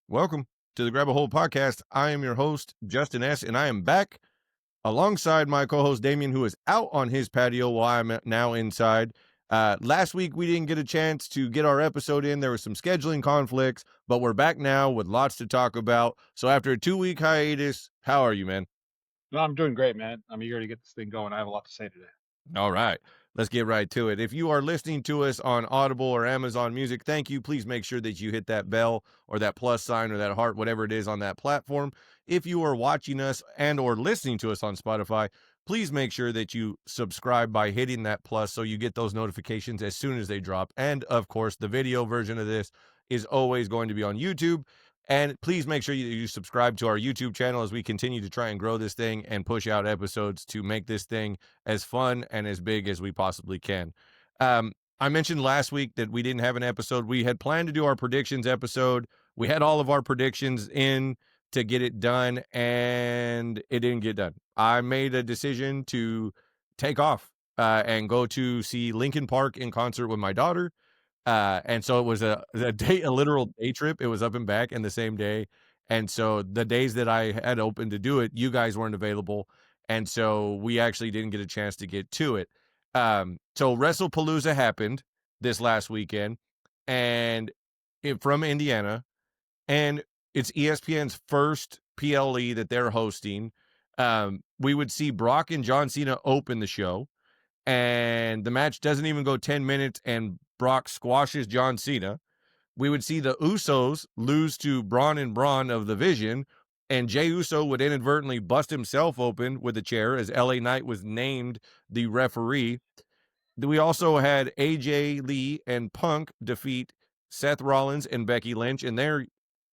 Welcome to the Grab a Hold podcast. I am your host, Justin S., and I am back alongside my co-host, Damien, who is out on his patio while I'm now inside. Last week, we didn't get a chance to get our episode in. There was some scheduling conflicts, but we're back now with lots to talk about. So after a 2-week hiatus, how are you, man? No, I'm doing great, man. I'm eager to get this thing going. I have a lot to say today. All right, let's get right to it. If you are listening to us on Audible or Amazon Music, thank you. Please make sure that you hit that bell or that plus sign or that heart, whatever it is on that platform. If you are watching us and or listening to us on Spotify, please make sure that you subscribe by hitting that plus so you get those notifications as soon as they drop. And of course, the video version of this is always going to be on YouTube. And please make sure you subscribe to our YouTube channel as we continue to try and grow this thing and push out episodes to make this thing as fun and as big as we possibly can. I mentioned last week that we didn't have an episode. We had planned to do our predictions episode. We had all of our predictions in to get it done, and it didn't get done. I made a decision to take off and go to see Linkin Park in concert with my daughter. And so it was a literal day trip. It was up and back in the same day. And so the days that I had open to do it, you guys weren't available. And so we actually didn't get a chance to get to it. So Wrestlepalooza happened this last weekend and from Indiana, and it's ESPN's first PLE that they're hosting. We would see Brock and John Cena open the show, and the match doesn't even go 10 minutes and Brock squashes John Cena. We would see the Usos lose to Braun and Braun of the Vision, and Jey Uso would inadvertently bust himself open with a chair as LA Knight was named the referee. We also had AJ Lee and Punk defeat Seth Rollins and Becky Lynch in their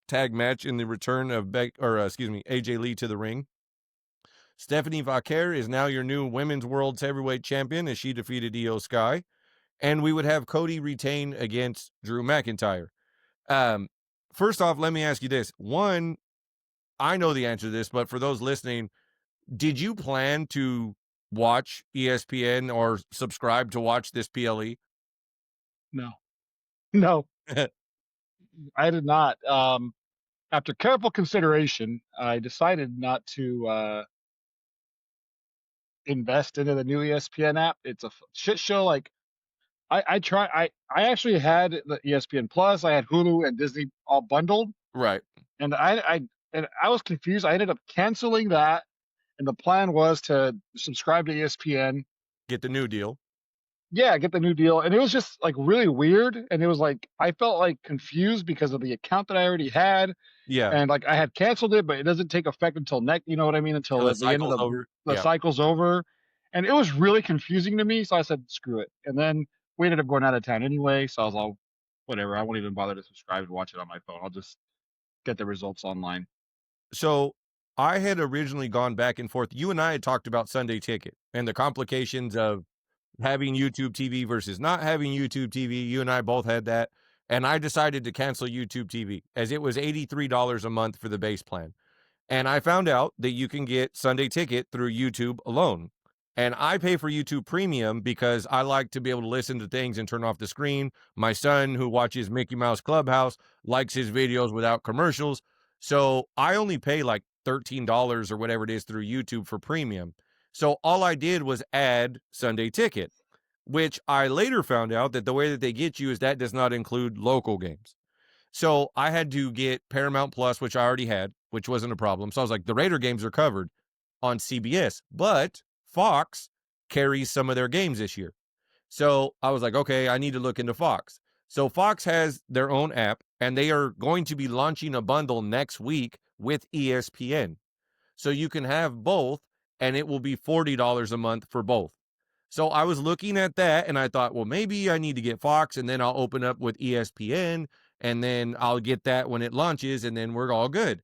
tag match in the return of AJ Lee to the ring. Stephanie Vaquer is now your new Women's World Heavyweight Champion as she defeated Io Sky. And we would have Cody retain against Drew McIntyre. First off, let me ask you this. One, I know the answer to this, but for those listening, did you plan to watch ESPN or subscribe to watch this PLE? No, no, I did not. After careful consideration, I decided not to invest into the new ESPN app. It's a shit show. Like I actually had the ESPN Plus. I had Hulu and Disney all bundled, Right. and I was confused. I ended up canceling that, and the plan was to subscribe to ESPN. Get the new deal. Yeah, get the new deal. And it was just like really weird. And it was like I felt like confused because of the account that I already had. Yeah. And like I had canceled it, but it doesn't take effect until next, you know what I mean? Until The the end of cycle's over. the Yeah. cycle's over. And it was really confusing to me. So I said, screw it. And then we ended up going out of town anyway. So I was all, whatever. I won't even bother to subscribe and watch it on my phone. I'll just get the results online. So I had originally gone back and forth. You and I had talked about Sunday Ticket and the complications of having YouTube TV versus not having YouTube TV. You and I both had that. And I decided to cancel YouTube TV as it was $83 a month for the base plan. And I found out that you can get Sunday Ticket through YouTube alone. And I pay for YouTube Premium because I like to be able to listen to things and turn off the screen. My son, who watches Mickey Mouse Clubhouse, likes his videos without commercials. So I only pay like $13 or whatever it is through YouTube for premium. So all I did was add Sunday Ticket, which I later found out that the way that they get you is that does not include local games. So I had to get Paramount Plus, which I already had, which wasn't a problem. So I was like, the Raider games are covered on CBS, but Fox carries some of their games this year. So I was like, okay, I need to look into Fox. So Fox has their own app, and they are going to be launching a bundle next week with ESPN. So you can have both, and it will be $40 a month for both. So I was looking at that, and I thought, well, maybe I need to get Fox, and then I'll open up with ESPN, and then I'll get that when it launches, and then we're all good.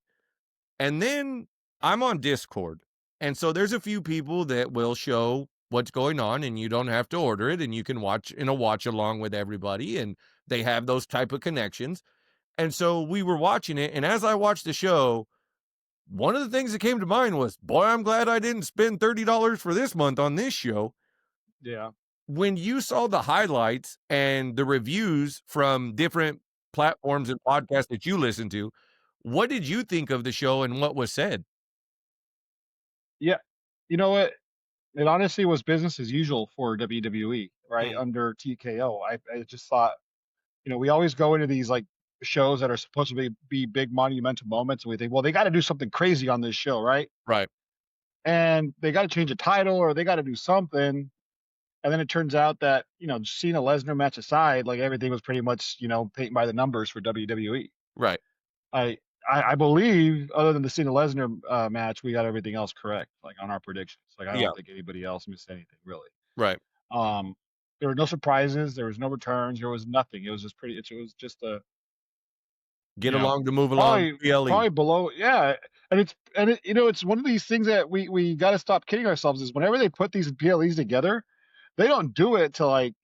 And then I'm on Discord. And so there's a few people that will show what's going on, and you don't have to order it, and you can watch in a watch along with everybody, and they have those type of connections. And so we were watching it, and as I watched the show, one of the things that came to mind was, boy, I'm glad I didn't spend $30 for this month on this show. Yeah. When you saw the highlights and the reviews from different platforms and podcasts that you listen to, What did you think of the show and what was said? Yeah. You know what? It honestly was business as usual for WWE, right? Mm, Under TKO. I just thought, we always go into these like shows that are supposed to be big monumental moments, and we think, well, they got to do something crazy on this show, right? right, And they got to change a title or they got to do something. And then it turns out that, Cena Lesnar match aside, like everything was pretty much, paint by the numbers for WWE. right. I I believe other than the Cena Lesnar match, we got everything else correct, like on our predictions. Like I Yeah, don't think anybody else missed anything really. right. Um, there were no surprises, there was no returns, there was nothing. It was just pretty. It was just a Get you know along to move along, probably PLE. probably below, yeah. And it's one of these things that we got to stop kidding ourselves is whenever they put these PLEs together, they don't do it to like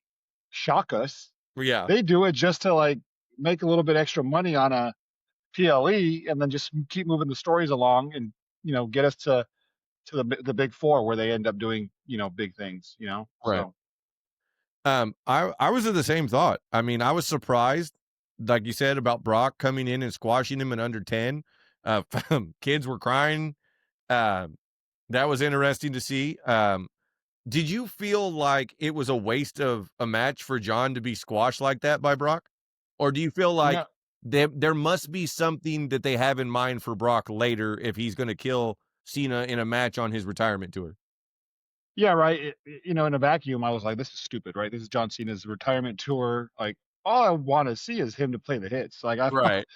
shock us. Yeah, They do it just to like make a little bit extra money on a PLE and then just keep moving the stories along and get us to the big four where they end up doing big things. right. So I was of the same thought. I mean, I was surprised, like you said, about Brock coming in and squashing him in under 10. Uh, kids were crying. Um, that was interesting to see. Did you feel like it was a waste of a match for John to be squashed like that by Brock? Or do you feel like no, there must be something that they have in mind for Brock later if he's going to kill Cena in a match on his retirement tour? yeah, right. In a vacuum, I was like, this is stupid, right? This is John Cena's retirement tour. Like, all I want to see is him to play the hits. Like, Right,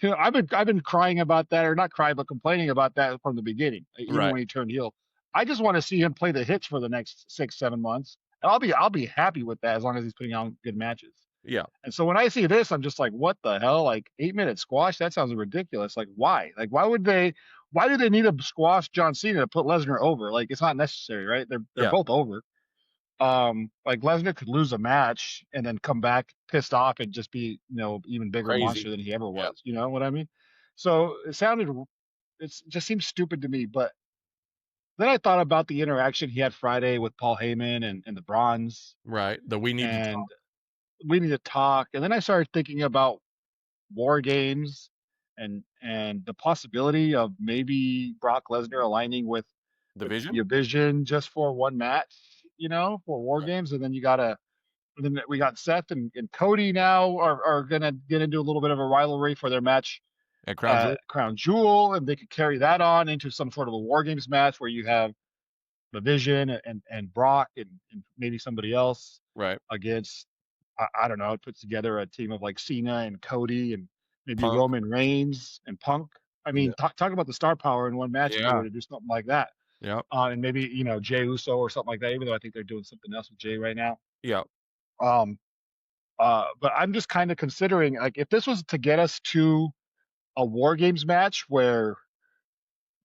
I've been crying about that, or not crying, but complaining about that from the beginning, even right. when he turned heel. I just want to see him play the hits for the next 6, 7 months. And I'll be happy with that as long as he's putting on good matches. Yeah, And so when I see this, I'm just like, what the hell? Like 8 minute squash? That sounds ridiculous. Like why? Like why do they need to squash John Cena to put Lesnar over? Like it's not necessary, right? They're yeah. both over. Like Lesnar could lose a match and then come back pissed off and just be, even bigger Crazy. monster than he ever Yeah, was. You know what I mean? So it just seems stupid to me. But then I thought about the interaction he had Friday with Paul Heyman and the Bronze, right. The we need to and talk we need to talk. And then I started thinking about war games and the possibility of maybe Brock Lesnar aligning with division. your vision just for one match, for war Right. games. And then we got Seth and Cody now are gonna get into a little bit of a rivalry for their match At Crown at Jewel. Crown Jewel, and they could carry that on into some sort of a war games match where you have the Vision and Brock and maybe somebody else Right. against, I don't know, it puts together a team of like Cena and Cody and maybe Punk. Roman Reigns and Punk. I Yeah. mean, talk about the star power in one match if they Yeah. were to do something like that. Yeah. And maybe, Jay Uso or something like that, even though I think they're doing something else with Jay right now. Yeah. Um, but I'm just kind of considering like if this was to get us to a War Games match where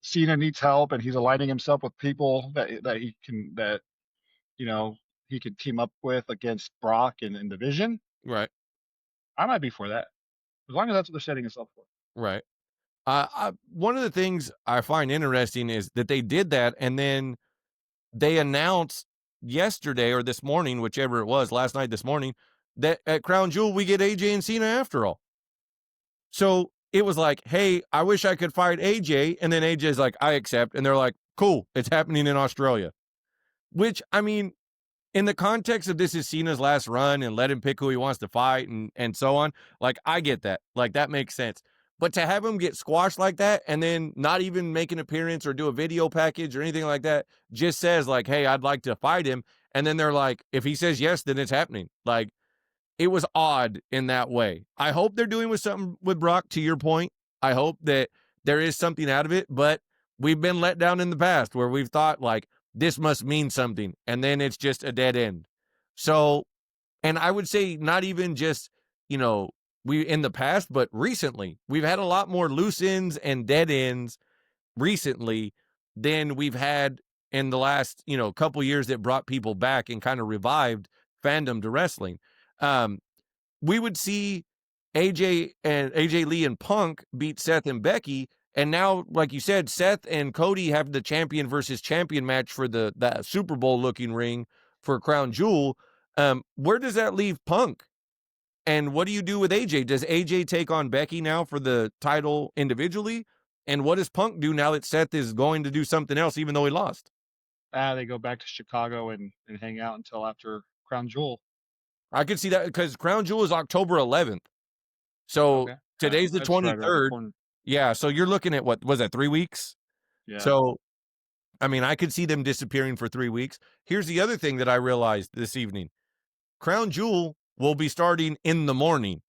Cena needs help and he's aligning himself with people you know, he could team up with against Brock and Division, Right. I might be for that. As long as that's what they're setting us up for. Right. One of the things I find interesting is that they did that, and then they announced yesterday or this morning, whichever it was, last night, this morning, that at Crown Jewel we get AJ and Cena after all. So it was like, hey, I wish I could fight AJ, and then AJ's like, I accept, and they're like, cool, it's happening in Australia. Which I mean, in the context of this is Cena's last run and let him pick who he wants to fight and so on, like I get that. Like that makes sense. But to have him get squashed like that and then not even make an appearance or do a video package or anything like that, just says like, "Hey, I'd like to fight him." And then they're like, if he says yes, then it's happening. Like it was odd in that way. I hope they're doing with something with Brock, to your point. I hope that there is something out of it, but we've been let down in the past where we've thought like this must mean something and then it's just a dead end. So, and I would say not even just, you know, we in the past, but recently we've had a lot more loose ends and dead ends recently than we've had in the last, couple years that brought people back and kind of revived fandom to wrestling. Um, we would see AJ Lee and Punk beat Seth and Becky. And now, like you said, Seth and Cody have the champion versus champion match for the Super Bowl looking ring for Crown Jewel. Where does that leave Punk? And what do you do with AJ? Does AJ take on Becky now for the title individually? And what does Punk do now that Seth is going to do something else, even though he lost? They go back to Chicago and hang out until after Crown Jewel. I could see that because Crown Jewel is October 11th. So Okay. Yeah, today's the that's right around the 23rd. corner. Yeah. So you're looking at what was that, 3 weeks? Yeah. So, I mean, I could see them disappearing for 3 weeks. Here's the other thing that I realized this evening Crown Jewel will be starting in the morning.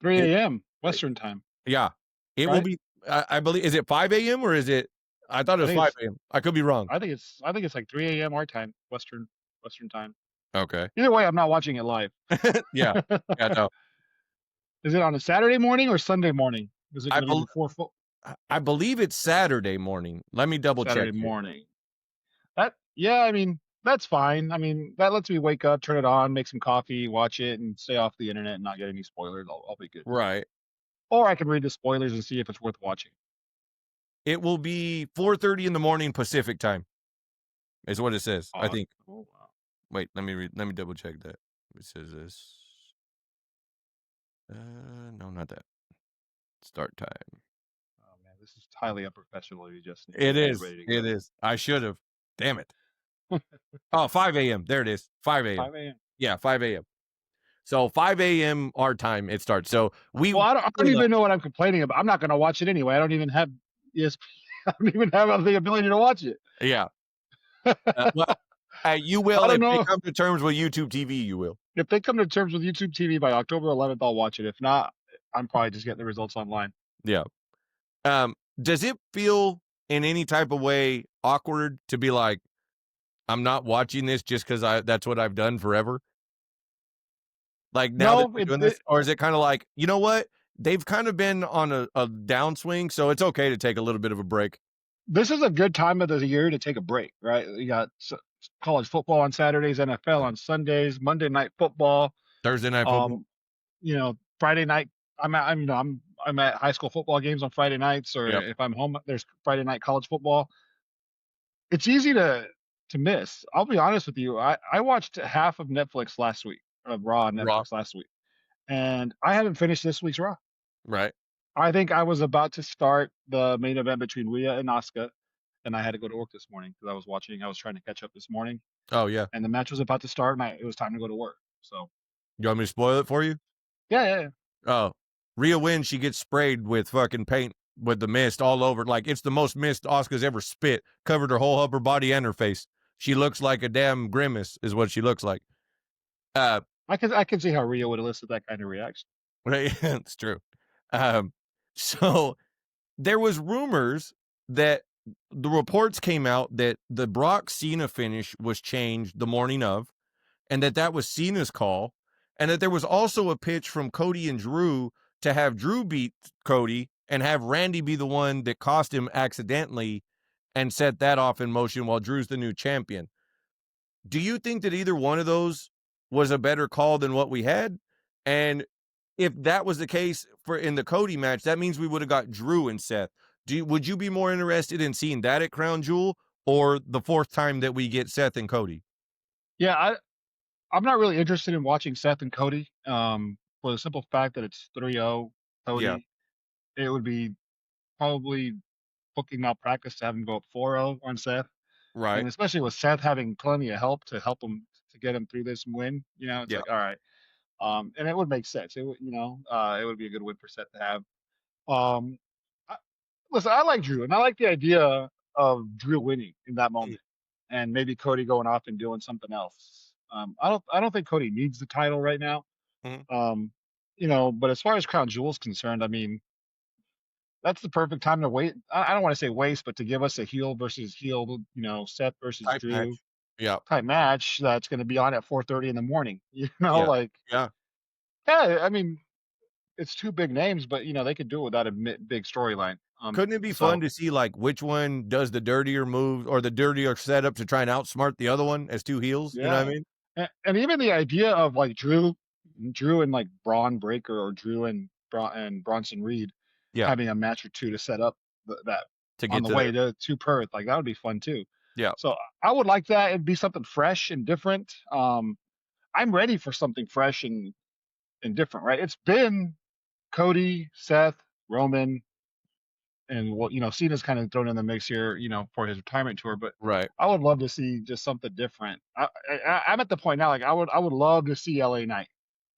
3 It, a.m. Western time, yeah. It will right? be, I believe, is it 5 a.m. or is it? I thought it I was think 5 it's a.m. I could be wrong. I think it's like 3 a.m. our time, Western time. Okay. Either way, I'm not watching it live. Yeah. Yeah. No. Is it on a Saturday morning or Sunday morning? Is it I, going to be bel before I believe it's Saturday morning. Let me double check Saturday here. morning? Yeah, I mean, that's fine. I mean, that lets me wake up, turn it on, make some coffee, watch it, and stay off the internet and not get any spoilers. I'll be good. Right. Or I can read the spoilers and see if it's worth watching. It will be 4:30 in the morning Pacific time, is what it says. I think. Oh wow. Wait, let me double check that. It says this. No, not that. Start time. Oh man, this is highly unprofessional. You just need to It get is. ready to It go. is. I should have. Damn it. Oh, 5 a.m. There it is. 5 a.m. 5 a.m. Yeah, 5 a.m. So 5 a.m. our time it starts. So we Well, I don't for the even know what I'm complaining about. I'm not going to watch it anyway. I don't even have ESP. I don't even have the ability to watch it. yeah. Well, you I will don't if they know. come to terms with YouTube TV. You will. If they come to terms with YouTube TV by October 11th, I'll watch it. If not, I'm probably just getting the results online. Yeah. Does it feel in any type of way awkward to be like, I'm not watching this just because that's what I've done forever? Like now that No, they're doing this, or is it kind of like, you know what? They've kind of been on a downswing, so it's okay to take a little bit of a break. this is a good time of the year to take a break, right? You got college football on Saturdays, NFL on Sundays, Monday night football. Thursday night football. Um, Friday night. I'm at high school football games on Friday nights, or Yep. if I'm home, there's Friday night college football. It's easy to miss. I'll be honest with you. I watched half of Netflix last week, of Raw on Raw. Netflix last week, and I haven't finished this week's Raw. Right. I think I was about to start the main event between Rhea and Asuka, and I had to go to work this morning because I was trying to catch up this morning, Oh yeah. and the match was about to start, and it was time to go to work. So You want me to spoil it for you? yeah. Oh, Rhea wins. She gets sprayed with fucking paint with the mist all over. Like it's the most mist Oscar's ever spit. Covered her whole upper body and her face. She looks like a damn grimace. Is what she looks like. Uh, I can see how Rhea would elicit that kind of reaction. right. It's true. Um, so there was rumors that the reports came out that the Brock Cena finish was changed the morning of, and that was Cena's call, and that there was also a pitch from Cody and Drew to have Drew beat Cody and have Randy be the one that cost him accidentally and set that off in motion while Drew's the new champion. Do you think that either one of those was a better call than what we had? And if that was the case for in the Cody match, that means we would have got Drew and Seth. Would you be more interested in seeing that at Crown Jewel or the fourth time that we get Seth and Cody? Yeah, I'm not really interested in watching Seth and Cody. For the simple fact that it's 3-0 Yeah, Cody. It would be probably booking malpractice to have him go up 4-0 on Seth, and right. especially with Seth having plenty of help to help him to get him through this win. It's Yeah. like all right, and it would make sense. It would be a good win for Seth to have. Um, I, Listen, I like Drew, and I like the idea of Drew winning in that Mm, moment, and maybe Cody going off and doing something else. I don't think Cody needs the title right now. mhm. Um, but as far as Crown Jewel is concerned, I mean, that's the perfect time to wait. I don't want to say waste, but to give us a heel versus heel, Seth versus Type Drew match. Yeah. type match that's going to be on at 4:30 in the morning. Yeah. Like, Yeah. yeah, I mean, it's two big names, but they could do it without a big storyline. Couldn't it be fun So to see like which one does the dirtier move or the dirtier setup to try and outsmart the other one as two heels? You know what I yeah, mean? and even the idea of like Drew and like Braun Breaker or Drew and Bronson Reed Yeah. having a match or two to set up that To on get the to way there. to Perth, like that would be fun too. Yeah. So I would like that. It'd be something fresh and different. I'm ready for something fresh and and different, right? It's been Cody, Seth, Roman, and what Cena's kind of thrown in the mix here, for his retirement tour. But Right. I would love to see just something different. I'm at the point now, like I would love to see LA Knight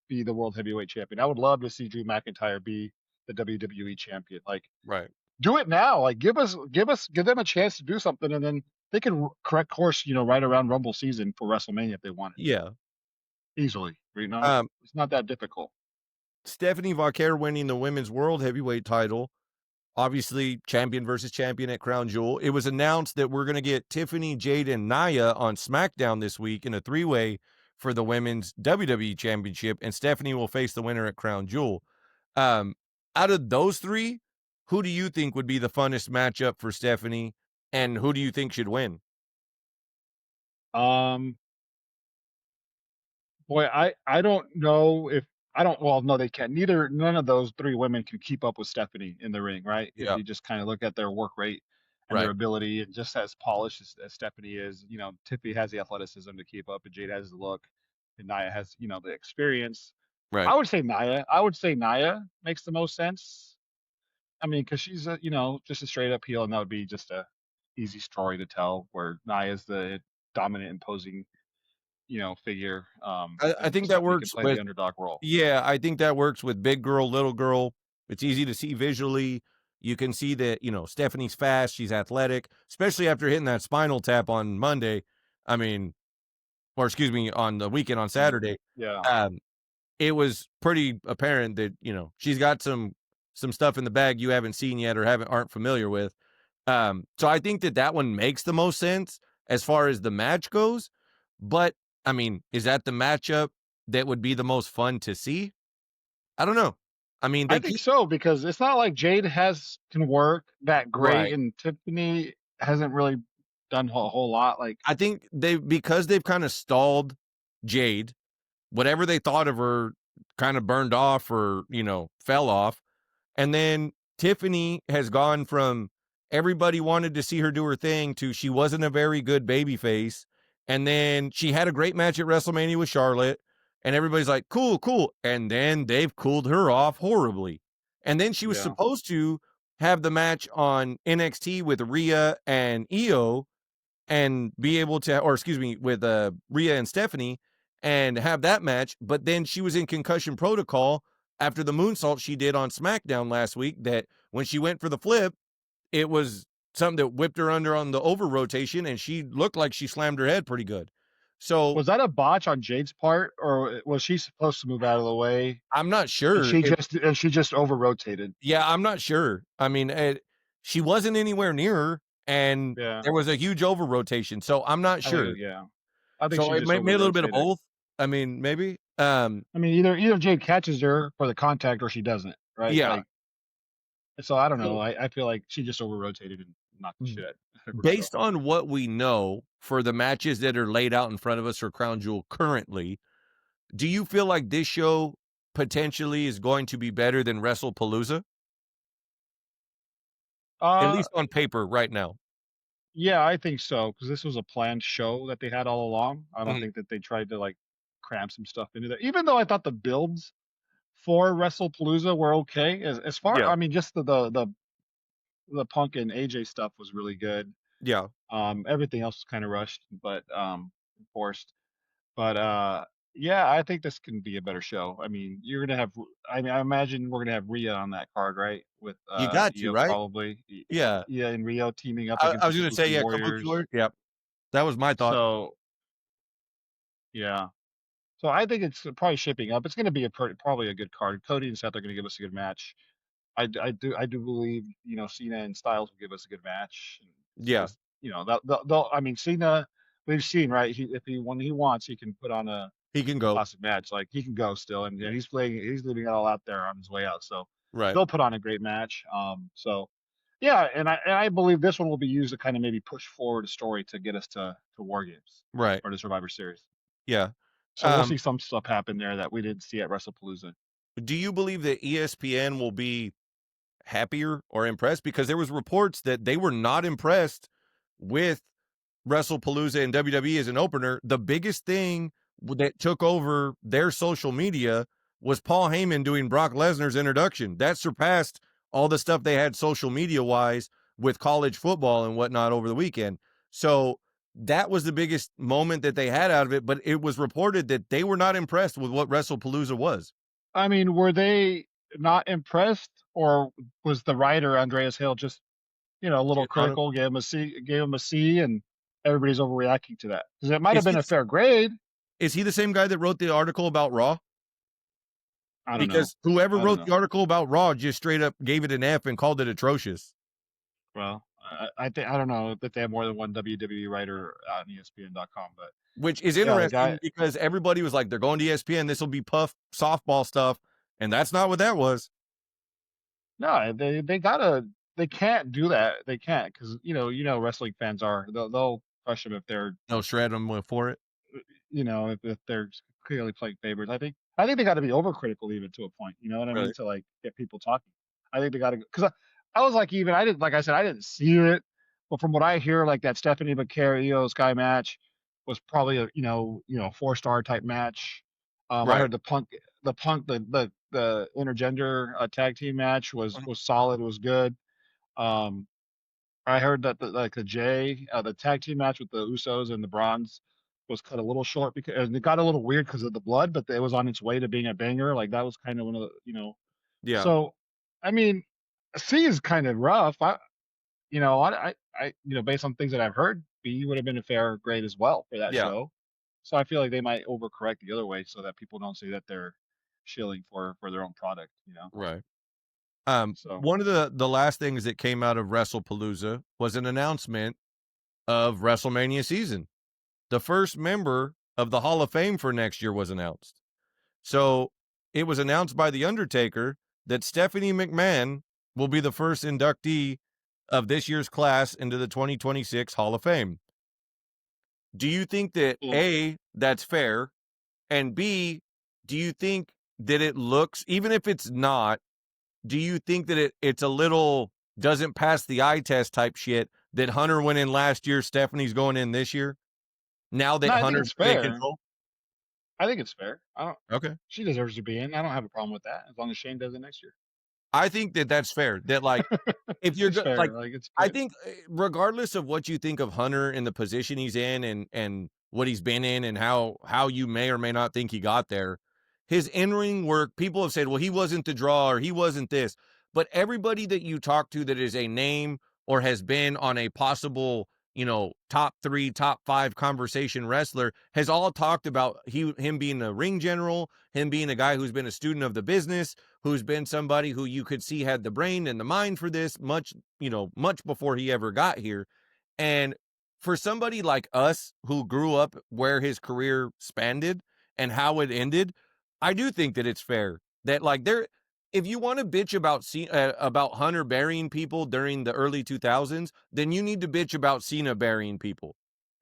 be the world heavyweight champion. I would love to see Drew McIntyre be the WWE champion. Like, Right. do it now. Like, give them a chance to do something, and then they can correct course, right around Rumble season for WrestleMania if they want Yeah. it easily. Um, It's not that difficult. Stephanie Vauquer winning the women's world heavyweight title. Obviously, champion versus champion at Crown Jewel. It was announced that we're going to get Tiffany, Jade, and Nia on SmackDown this week in a three-way for the women's WWE Championship, and Stephanie will face the winner at Crown Jewel. Um, Out of those three, who do you think would be the funnest matchup for Stephanie, and who do you think should win? Um, Boy, I don't know if I don't. Well, no, they can't. None of those three women can keep up with Stephanie in the ring, right? If Yeah, you just kind of look at their work rate and their right, ability, and just as polished as Stephanie is, Tiffany has the athleticism to keep up, and Jade has the look, and Nia has, the experience. right. I would say Nia. I would say Nia makes the most sense. I mean, because she's a, just a straight up heel, and that would be just a easy story to tell. Where Nia is the dominant, imposing, figure, I and think that Stephanie can works play the with underdog role. Yeah, I think that works with big girl, little girl. It's easy to see visually. You can see that, Stephanie's fast, she's athletic, especially after hitting that spinal tap on Monday. I mean, or excuse me, on the weekend on Saturday. Yeah. Um, it was pretty apparent that, she's got some stuff in the bag you haven't seen yet or aren't familiar with. So I think that that one makes the most sense as far as the match goes. But I mean, is that the matchup that would be the most fun to see? I don't know. I mean, I they think keep so because it's not like Jade can work that great right. and Tiffany hasn't really done a whole lot. Like, I think because they've kind of stalled Jade, whatever they thought of her kind of burned off or, fell off. And then Tiffany has gone from everybody wanted to see her do her thing to she wasn't a very good baby face. And then she had a great match at WrestleMania with Charlotte. And everybody's like, cool, cool. And then they've cooled her off horribly. And then she was yeah. supposed to have the match on NXT with Rhea and Io and be able to, or excuse me, with Rhea and Stephanie and have that match. But then she was in concussion protocol after the moonsault she did on SmackDown last week. That when she went for the flip, it was something that whipped her under on the over rotation, and she looked like she slammed her head pretty good. So Was that a botch on Jade's part, or was she supposed to move out of the way I'm not and sure she if, just over rotated? yeah, I'm not sure. I mean, she wasn't anywhere near her, and Yeah. there was a huge over rotation. So I'm not I think sure. yeah. I think So she it just may over be a little bit of rotated. both. I mean, maybe. I mean, either Jade catches her for the contact or she doesn't, right? Yeah. Like, so I don't know. So I feel like she just over rotated and knocked the shit out of herself. based on what we know for the matches that are laid out in front of us for Crown Jewel currently, do you feel like this show potentially is going to be better than Wrestlepalooza? At Uh, least on paper right now. Yeah, I think so because this was a planned show that they had all along. I don't Mhm. think that they tried to like cram some stuff into there. Even though I thought the builds for Wrestlepalooza were okay, as far Yeah. I mean, just the Punk and AJ stuff was really good. Yeah. Everything else was kind of rushed, but forced. But yeah, I think this can be a better show. I mean, you're gonna have. I mean, I imagine we're gonna have Rhea on that card, right? With You got to, Io right? probably. Yeah. Io and Rio teaming up I against the was gonna say, Kabuki yeah, Kabuki Warriors. Warrior. Yep. That was my thought. So yeah. So I think it's probably shaping up. It's going to be probably a good card. Cody and Seth are going to give us a good match. I do believe Cena and Styles will give us a good match. And it's Yeah. just they'll I mean Cena we've seen right. If he when he wants he can put on a He can go. classic match. Like he can go still, and he's leaving it all out there on his way out. So Right. they'll put on a great match. So yeah, and I believe this one will be used to kind of maybe push forward a story to get us to War Games Right. or the Survivor Series. Yeah. So we'll Um, see some stuff happen there that we didn't see at WrestlePalooza. do you believe that ESPN will be happier or impressed? Because there was reports that they were not impressed with WrestlePalooza and WWE as an opener. The biggest thing that took over their social media was Paul Heyman doing Brock Lesnar's introduction. That surpassed all the stuff they had social media wise with college football and whatnot over the weekend. So that was the biggest moment that they had out of it. But it was reported that they were not impressed with what Wrestlepalooza was. I mean, were they not impressed, or was the writer Andreas Hill just, a little Shitting on him. critical, gave him a C, and everybody's overreacting to that? Because it might have Is he been a the, fair grade. is he the same guy that wrote the article about Raw? I don't know. Because whoever I don't wrote know. the article about Raw just straight up gave it an F and called it atrocious. Well, I think I don't know that they have more than one WWE writer on ESPN.com, but Which is yeah, the guy. interesting because everybody was like, they're going to ESPN. This will be puff softball stuff. And that's not what that was. No, they can't do that. They can't, because wrestling fans are, they'll crush them if they're, They'll shred them for it. if they're clearly playing favorites. I think they got to be overcritical even to a point. You know what I mean? Right. To like get people talking. I think they got to, because I was like, even I didn't, like I said, I didn't see it, but from what I hear, like that Stephanie McCare Io Sky match was probably a 4-star type match. I Right. heard the intergender tag team match was Mhm. was solid. It was good. Um, I heard that the tag team match with the Usos and the Bronze was cut a little short, because and it got a little weird because of the blood, but it was on its way to being a banger. Like that was kind of one of the. Yeah. So, I mean, C is kind of rough. Based on things that I've heard, B would have been a fair grade as well for that Yeah. show. So I feel like they might overcorrect the other way so that people don't see that they're shilling for their own product. Right. So, One of the last things that came out of WrestlePalooza was an announcement of WrestleMania season. The first member of the Hall of Fame for next year was announced. So it was announced by The Undertaker that Stephanie McMahon will be the first inductee of this year's class into the 2026 Hall of Fame. Do you think that well, A, that's fair? And B, do you think that it looks, even if it's not, do you think that it's a little doesn't pass the eye test type shit that Hunter went in last year, Stephanie's going in this year? Now no, that I think Hunter's it's been in fair. control? I think it's fair. I don't. Okay. She deserves to be in. I don't have a problem with that as long as Shane does it next year. I think that that's fair. That like if you're It's like fair. Like it's I good. think regardless of what you think of Hunter and the position he's in and what he's been in and how you may or may not think he got there, his in-ring work, people have said, well, he wasn't the draw or he wasn't this. But everybody that you talk to that is a name or has been on a possible, top 3, top 5 conversation wrestler has all talked about him being a ring general, him being a guy who's been a student of the business, who's been somebody who you could see had the brain and the mind for this much before he ever got here. And for somebody like us who grew up where his career spanned and how it ended, I do think that it's fair that like if you want to bitch about Hunter burying people during the early 2000s, then you need to bitch about Cena burying people.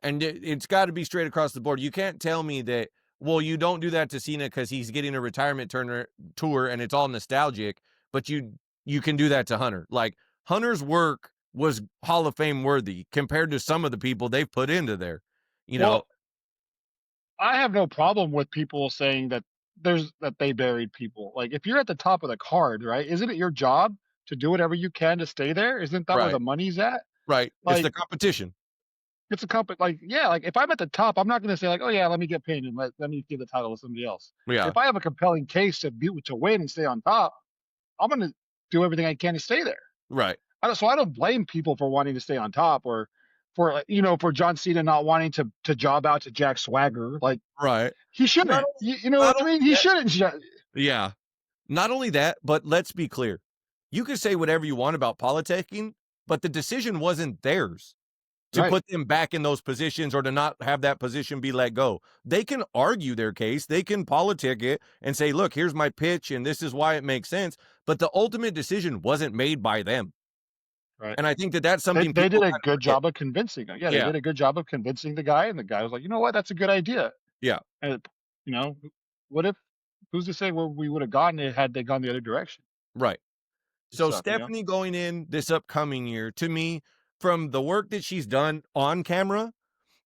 And it's got to be straight across the board. You can't tell me that, well, you don't do that to Cena because he's getting a retirement tour and it's all nostalgic, but you can do that to Hunter. Like Hunter's work was Hall of Fame worthy compared to some of the people they've put into there. You know, Well, I have no problem with people saying that they buried people. Like if you're at the top of the card, right? Isn't it your job to do whatever you can to stay there? Isn't that where right, the money's at? right. It's Like the competition. it's a company. Like yeah, like if I'm at the top, I'm not going to say like, oh yeah, let me get paid and let me give the title to somebody else. Yeah, If I have a compelling case to win and stay on top, I'm going to do everything I can to stay there. right, So I don't blame people for wanting to stay on top, or for for John Cena not wanting to job out to Jack Swagger. Like right. he Not shouldn't. only, You know not what I only mean? He that, shouldn't. yeah. Not only that, but let's be clear. You can say whatever you want about politicking, but the decision wasn't theirs to Right. put them back in those positions or to not have that position be let go. They can argue their case, they can politic it and say, look, here's my pitch and this is why it makes sense. But the ultimate decision wasn't made by them. Right. And I think that that's They something they did people a kind of good forget. job of convincing him. Yeah, they Yeah. did a good job of convincing the guy, and the guy was like, you know what, that's a good idea. Yeah. And you know, what if? Who's to say where we would have gotten it had they gone the other direction? Right. Good So stuff. Stephanie going in this upcoming year, to me, from the work that she's done on camera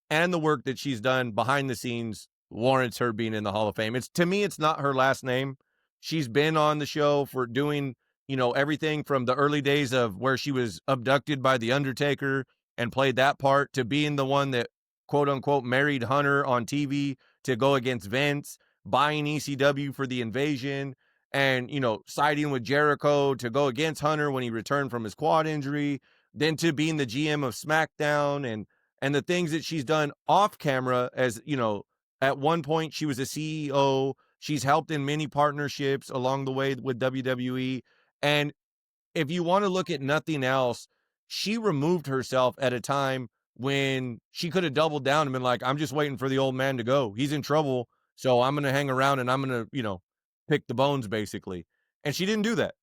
and the work that she's done behind the scenes, warrants her being in the Hall of Fame. It's to me, it's not her last name. She's been on the show for doing, everything from the early days of where she was abducted by the Undertaker and played that part to being the one that quote unquote married Hunter on TV to go against Vince, buying ECW for the invasion, and siding with Jericho to go against Hunter when he returned from his quad injury, then to being the GM of SmackDown, and the things that she's done off camera. As at one point she was a CEO. She's helped in many partnerships along the way with WWE. And if you want to look at nothing else, she removed herself at a time when she could have doubled down and been like, I'm just waiting for the old man to go. He's in trouble. So I'm going to hang around and I'm going to, pick the bones basically. And she didn't do that.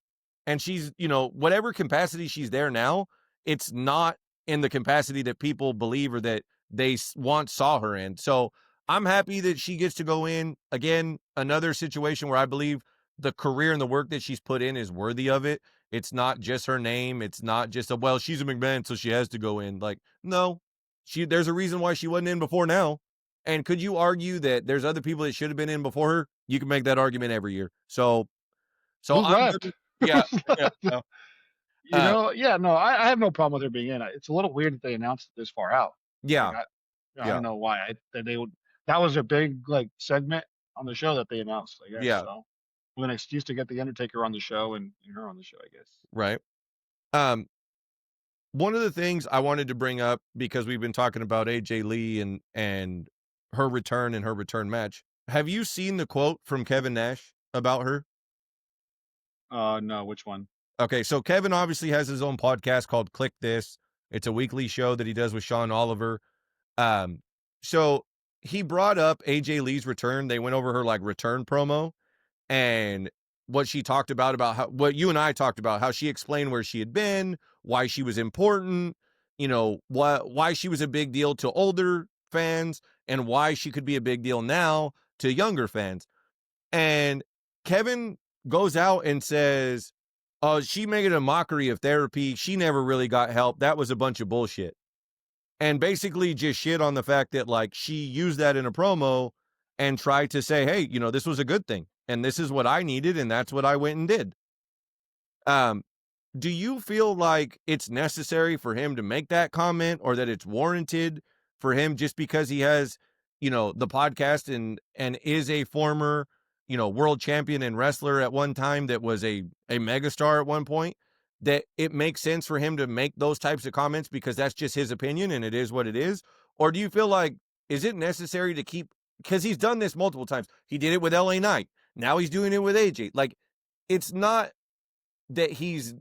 And she's, whatever capacity she's there now, it's not in the capacity that people believe or that they once saw her in. So I'm happy that she gets to go in. Again, another situation where I believe the career and the work that she's put in is worthy of it. It's not just her name. It's not just well, she's a McMahon, so she has to go in. Like, no, there's a reason why she wasn't in before now. And could you argue that there's other people that should have been in before her? You can make that argument every year. So Who's I'm left? good. Yeah, Who's yeah, left? no. Uh, Yeah, no, I have no problem with her being in. It's a little weird that they announced it this far out. Like yeah, I yeah, don't know why. That they would. That was a big like segment on the show that they announced. I guess yeah, so. With an excuse to get the Undertaker on the show and her on the show. I guess. right. Um, one of the things I wanted to bring up because we've been talking about AJ Lee and her return and her return match. Have you seen the quote from Kevin Nash about her? No, which one? Okay, so Kevin obviously has his own podcast called Click This. It's a weekly show that he does with Sean Oliver. Um, so he brought up AJ Lee's return. They went over her like return promo and what she talked about how what you and I talked about, how she explained where she had been, why she was important, why she was a big deal to older fans, and why she could be a big deal now to younger fans. And Kevin goes out and says, "Oh, she made it a mockery of therapy. She never really got help. That was a bunch of bullshit." And basically just shit on the fact that like she used that in a promo and tried to say, hey, this was a good thing and this is what I needed and that's what I went and did. Um, do you feel like it's necessary for him to make that comment or that it's warranted for him just because he has, the podcast and is a former, world champion and wrestler at one time that was a megastar at one point, that it makes sense for him to make those types of comments because that's just his opinion and it is what it is? Or do you feel like, is it necessary to keep, because he's done this multiple times. He did it with LA Knight. Now he's doing it with AJ. Like, it's not that he's,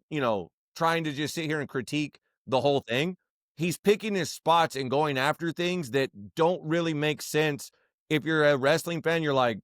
trying to just sit here and critique the whole thing. He's picking his spots and going after things that don't really make sense. If you're a wrestling fan, you're like,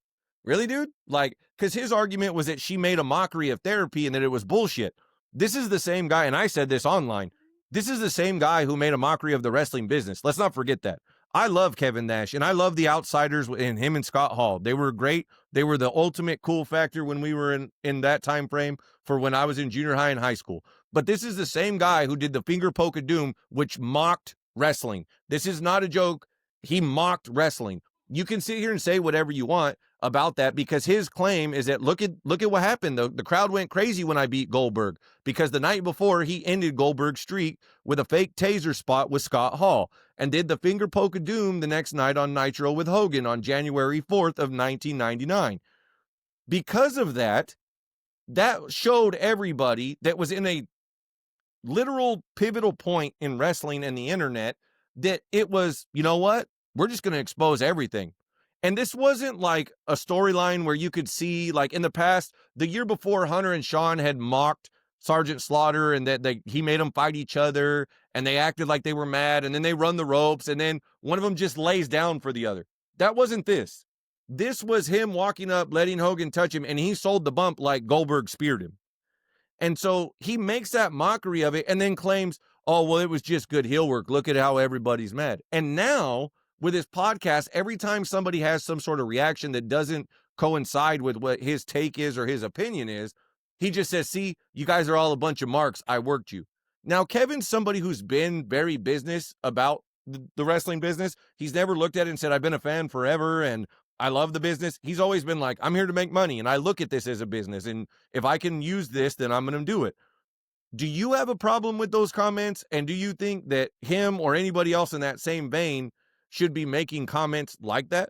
really, dude? Like, because his argument was that she made a mockery of therapy and that it was bullshit. This is the same guy, and I said this online. This is the same guy who made a mockery of the wrestling business. Let's not forget that. I love Kevin Nash, and I love the Outsiders and him and Scott Hall. They were great. They were the ultimate cool factor when we were in that time frame for when I was in junior high and high school. But this is the same guy who did the finger poke of doom, which mocked wrestling. This is not a joke. He mocked wrestling. You can sit here and say whatever you want about that because his claim is that look at what happened. The crowd went crazy when I beat Goldberg because the night before he ended Goldberg's streak with a fake taser spot with Scott Hall and did the finger poke of doom the next night on Nitro with Hogan on January 4th of 1999. Because of that, that showed everybody that was in a literal pivotal point in wrestling and the internet that it was, you know what? We're just going to expose everything. And this wasn't like a storyline where you could see, like in the past, the year before, Hunter and Sean had mocked Sergeant Slaughter and that he made them fight each other and they acted like they were mad and then they run the ropes and then one of them just lays down for the other. That wasn't this. This was him walking up, letting Hogan touch him, and he sold the bump like Goldberg speared him. And so he makes that mockery of it and then claims, oh, well, it was just good heel work. Look at how everybody's mad. And now with his podcast, every time somebody has some sort of reaction that doesn't coincide with what his take is or his opinion is, he just says, see, you guys are all a bunch of marks. I worked you. Now, Kevin's somebody who's been very business about the wrestling business. He's never looked at it and said, I've been a fan forever and I love the business. He's always been like, I'm here to make money, and I look at this as a business, and if I can use this, then I'm going to do it. Do you have a problem with those comments? And do you think that him or anybody else in that same vein should be making comments like that?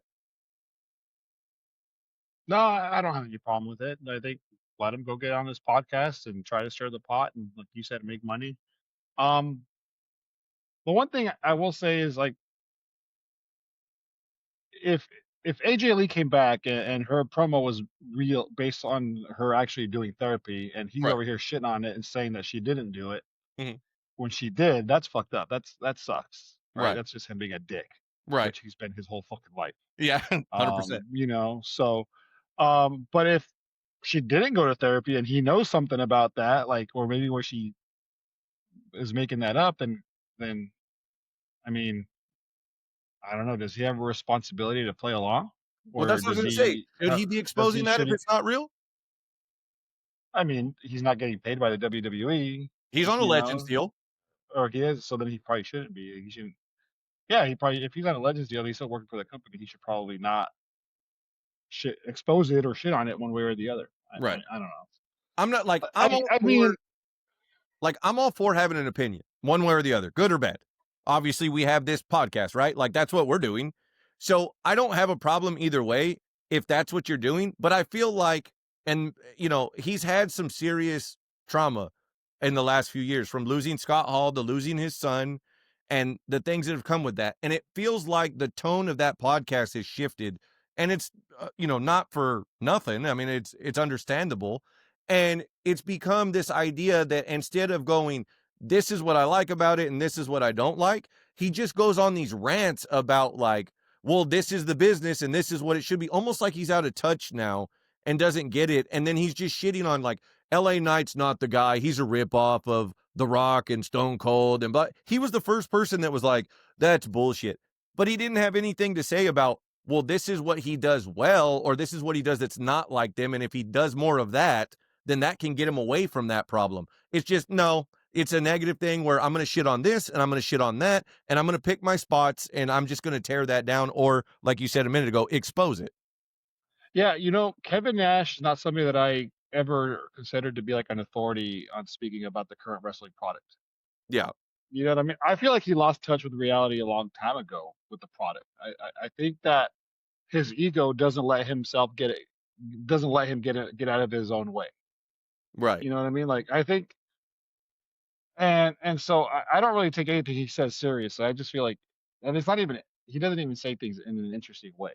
No, I don't have any problem with it. I think let him go get on this podcast and try to stir the pot and, like you said, make money. Um, the one thing I will say is like if if AJ Lee came back and her promo was real based on her actually doing therapy, and he's Right. over here shitting on it and saying that she didn't do it Mhm. when she did, that's fucked up. That sucks, right? Right. That's just him being a dick, Right. which he's been his whole fucking life. Yeah. 100%. So, but if she didn't go to therapy and he knows something about that, like, or maybe where she is making that up, then I mean, I don't know. Does he have a responsibility to play along, Well, or that's what I was does going to say. he? Should he be Does exposing he? that if Should he? it's not real? I mean, he's not getting paid by the WWE, He's on a you Legends know, deal. or he is. So then he probably shouldn't be. He shouldn't. Yeah, he probably if he's on a Legends deal, he's still working for the company. He should probably not shit expose it or shit on it one way or the other. I, Right. I, I don't know. I'm not like, I'm I all I for mean, Like, I'm all for having an opinion, one way or the other, good or bad. Obviously, we have this podcast, right? Like, that's what we're doing. So I don't have a problem either way if that's what you're doing. But I feel like, and, he's had some serious trauma in the last few years from losing Scott Hall to losing his son and the things that have come with that. And it feels like the tone of that podcast has shifted. And it's, not for nothing. I mean, it's understandable, and it's become this idea that instead of going, this is what I like about it and this is what I don't like, he just goes on these rants about, like, well, this is the business and this is what it should be. Almost like he's out of touch now and doesn't get it. And then he's just shitting on, like, LA Knight's not the guy. He's a ripoff of The Rock and Stone Cold. But he was the first person that was like, that's bullshit. But he didn't have anything to say about, well, this is what he does well, or this is what he does that's not like them. And if he does more of that, then that can get him away from that problem. It's just, no, it's a negative thing where I'm going to shit on this and I'm going to shit on that and I'm going to pick my spots and I'm just going to tear that down, or, like you said a minute ago, expose it. yeah, Kevin Nash is not somebody that I ever considered to be like an authority on speaking about the current wrestling product. Yeah. You know what I mean? I feel like he lost touch with reality a long time ago with the product. I think that his ego doesn't let him get out of his own way. Right. You know what I mean? Like I think, and so I don't really take anything he says seriously. I just feel like, and it's not even he doesn't even say things in an interesting way.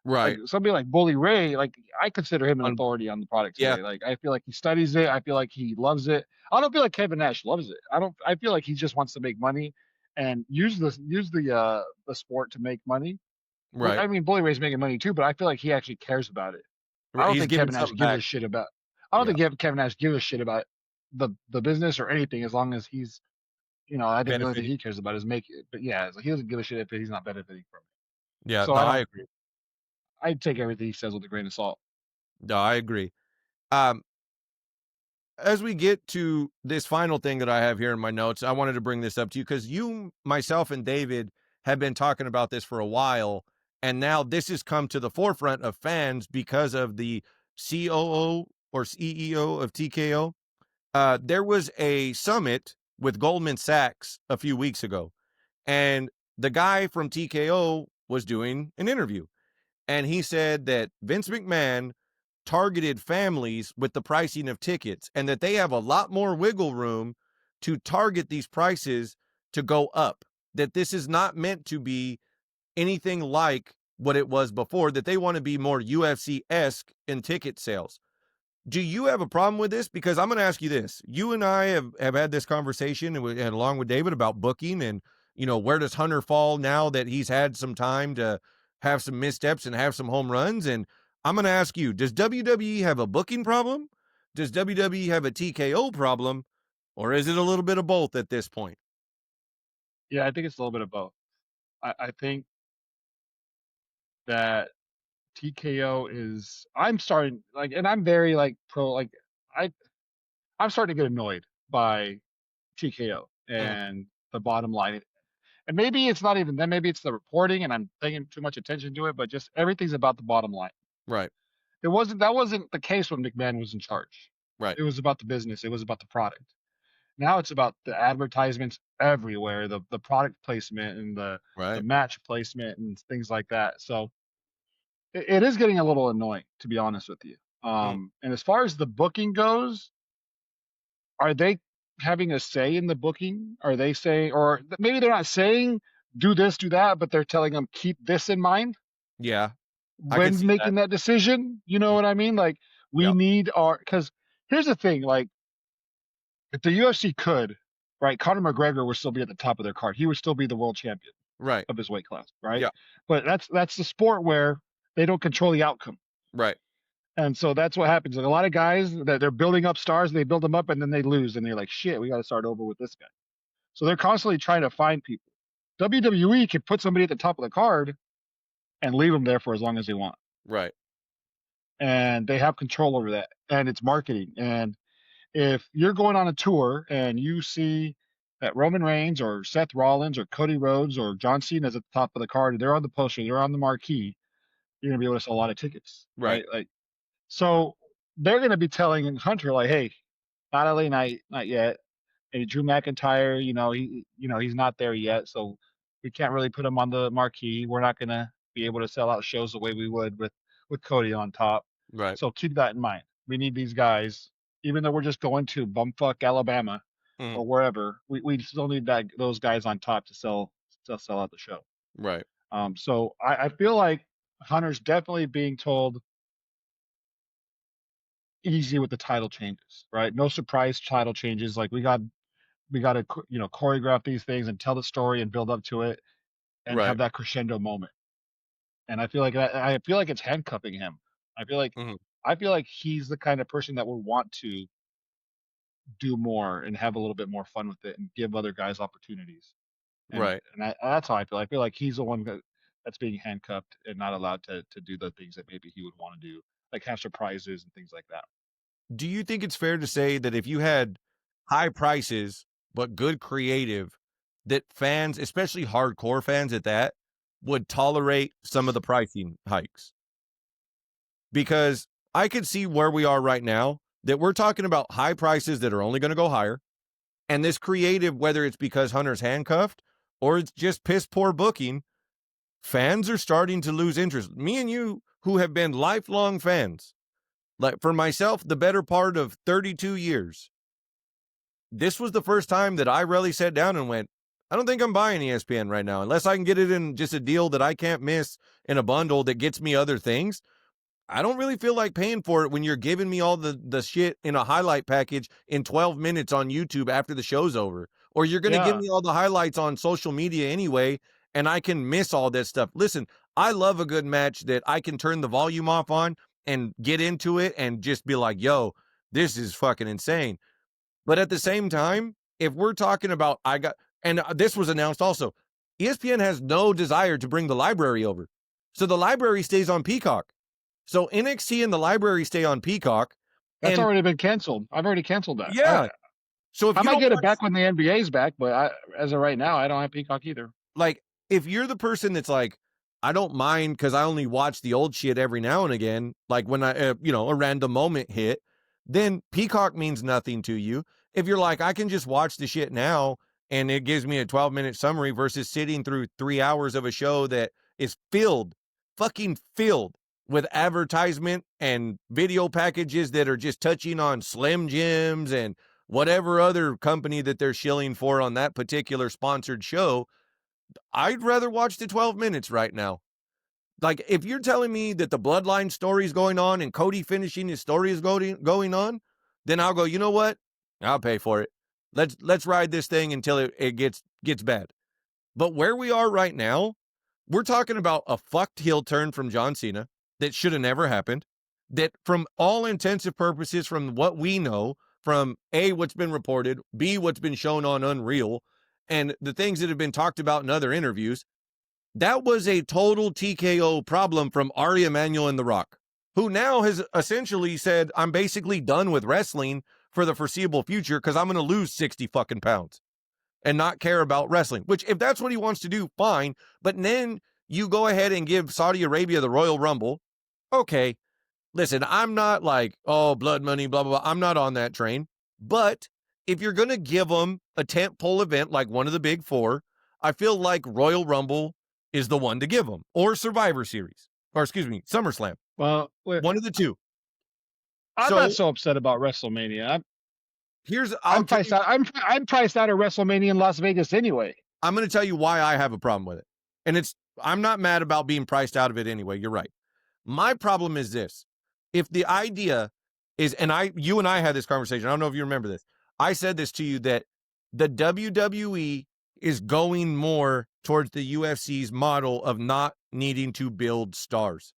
Like Right. somebody like Bully Ray, like I consider him an On, authority on the product yeah. today. Like I feel like he studies it. I feel like he loves it. I don't feel like Kevin Nash loves it. I don't. I feel like he just wants to make money and use the sport to make money. Which Right. I mean, Bully Ray's making money too, but I feel like he actually cares about it. I Right. don't He's think giving Kevin Nash something gives back. a shit about. I don't Yeah. think Kevin Nash gives a shit about the business or anything as long as he's. I think the only thing Benefiting. he cares about is making it. But yeah, he doesn't give a shit if he's not benefiting from it. Yeah. So No, I agree. I take everything he says with a grain of salt. No, I agree. Um, as we get to this final thing that I have here in my notes, I wanted to bring this up to you because you, myself, and David have been talking about this for a while. And now this has come to the forefront of fans because of the COO or CEO of TKO. There was a summit with Goldman Sachs a few weeks ago, and the guy from TKO was doing an interview. And he said that Vince McMahon targeted families with the pricing of tickets and that they have a lot more wiggle room to target these prices to go up. That this is not meant to be anything like what it was before, that they want to be more UFC esque in ticket sales. Do you have a problem with this? Because I'm going to ask you this. You and I have had this conversation and along with David about booking and, where does Hunter fall now that he's had some time to have some missteps and have some home runs? And I'm going to ask you, does WWE have a booking problem? Does WWE have a TKO problem? Or is it a little bit of both at this point? Yeah, I think it's a little bit of both. I think that TKO is. I'm starting like, and I'm very like pro. Like I, I'm starting to get annoyed by TKO Mhm. and the bottom line. And maybe it's not even then. Maybe it's the reporting, and I'm paying too much attention to it. But just everything's about the bottom line. Right. That wasn't the case when McMahon was in charge. Right. It was about the business. It was about the product. Now it's about the advertisements everywhere, the product placement and the Right. match placement and things like that. So it is getting a little annoying, to be honest with you. Mm. And as far as the booking goes, are they having a say in the booking? Are they saying, or maybe they're not saying do this, do that, but they're telling them keep this in mind Yeah. I could when see that. making that decision? You know Mm. what I mean? Like we Yeah. need our because here's the thing, like if the UFC could, right, Conor McGregor would still be at the top of their card. He would still be the world champion Right. of his weight class, right? Yeah. But that's the sport where they don't control the outcome. Right. And so that's what happens. Like a lot of guys that they're building up stars, they build them up and then they lose and they're like, shit, we got to start over with this guy. So they're constantly trying to find people. WWE can put somebody at the top of the card and leave them there for as long as they want. Right. And they have control over that. And it's marketing. And if you're going on a tour and you see that Roman Reigns or Seth Rollins or Cody Rhodes or John Cena is at the top of the card, they're on the poster, they're on the marquee, you're gonna be able to sell a lot of tickets, Right. right? Like, so they're gonna be telling Hunter like, "Hey, not LA Knight, not yet. Hey, Drew McIntyre, he's not there yet, so we can't really put him on the marquee. We're not gonna be able to sell out shows the way we would with Cody on top. Right. So keep that in mind. We need these guys, even though we're just going to bumfuck Alabama Mm. or wherever. We still need those guys on top to sell out the show. Right. So I feel like Hunter's definitely being told easy with the title changes, right? No surprise title changes. Like we got to choreograph these things and tell the story and build up to it and Right. have that crescendo moment. And I feel like it's handcuffing him. I feel like Mhm. I feel like he's the kind of person that would want to do more and have a little bit more fun with it and give other guys opportunities. And Right. that's how I feel. I feel like he's the one that's being handcuffed and not allowed to do the things that maybe he would want to do, like have surprises and things like that. Do you think it's fair to say that if you had high prices but good creative, that fans, especially hardcore fans at that, would tolerate some of the pricing hikes? Because I could see where we are right now, that we're talking about high prices that are only going to go higher. And this creative, whether it's because Hunter's handcuffed or it's just piss poor booking, fans are starting to lose interest. Me and you, who have been lifelong fans, like for myself, the better part of 32 years, this was the first time that I really sat down and went, I don't think I'm buying ESPN right now, unless I can get it in just a deal that I can't miss in a bundle that gets me other things. I don't really feel like paying for it when you're giving me all the shit in a highlight package in 12 minutes on YouTube after the show's over. Or you're going to give Yeah, me all the highlights on social media anyway, and I can miss all that stuff. Listen, I love a good match that I can turn the volume off on and get into it and just be like, yo, this is fucking insane. But at the same time, if we're talking about, this was announced also, ESPN has no desire to bring the library over. So the library stays on Peacock. So NXT and the library stay on Peacock. that's And already been canceled. I've already canceled that. yeah, so if I you might don't get it watch, back when the NBA's back, but as of right now, I don't have Peacock either. like, if you're the person that's like, I don't mind because I only watch the old shit every now and again, like when a random moment hit, then Peacock means nothing to you. If you're like, I can just watch the shit now and it gives me a 12-minute summary versus sitting through 3 hours of a show that is fucking filled with advertisement and video packages that are just touching on Slim Jims and whatever other company that they're shilling for on that particular sponsored show, I'd rather watch the 12 minutes right now. Like, if you're telling me that the bloodline story is going on and Cody finishing his story is going on, then I'll go, you know what? I'll pay for it. Let's ride this thing until it gets bad. But where we are right now, we're talking about a fucked heel turn from John Cena that should have never happened. That from all intensive purposes, from what we know, from A, what's been reported, B, what's been shown on Unreal, and the things that have been talked about in other interviews, that was a total TKO problem from Ari Emanuel and The Rock, who now has essentially said, I'm basically done with wrestling for the foreseeable future because I'm going to lose 60 fucking pounds. and not care about wrestling, which if that's what he wants to do, fine. But then you go ahead and give Saudi Arabia the Royal Rumble. Okay, listen, I'm not like, oh, blood money, blah, blah, blah. I'm not on that train. But if you're going to give them a tentpole event like one of the big four, I feel like Royal Rumble is the one to give them, or Survivor Series, or excuse me, SummerSlam. Well, One of the two. I'm not So so upset about WrestleMania. I'll tell you, I'm priced out of WrestleMania in Las Vegas anyway. I'm going to tell you why I have a problem with it. And I'm not mad about being priced out of it anyway. You're right. My problem is this. If the idea is, and you and I had this conversation, I don't know if you remember this. I said this to you that the WWE is going more towards the UFC's model of not needing to build stars.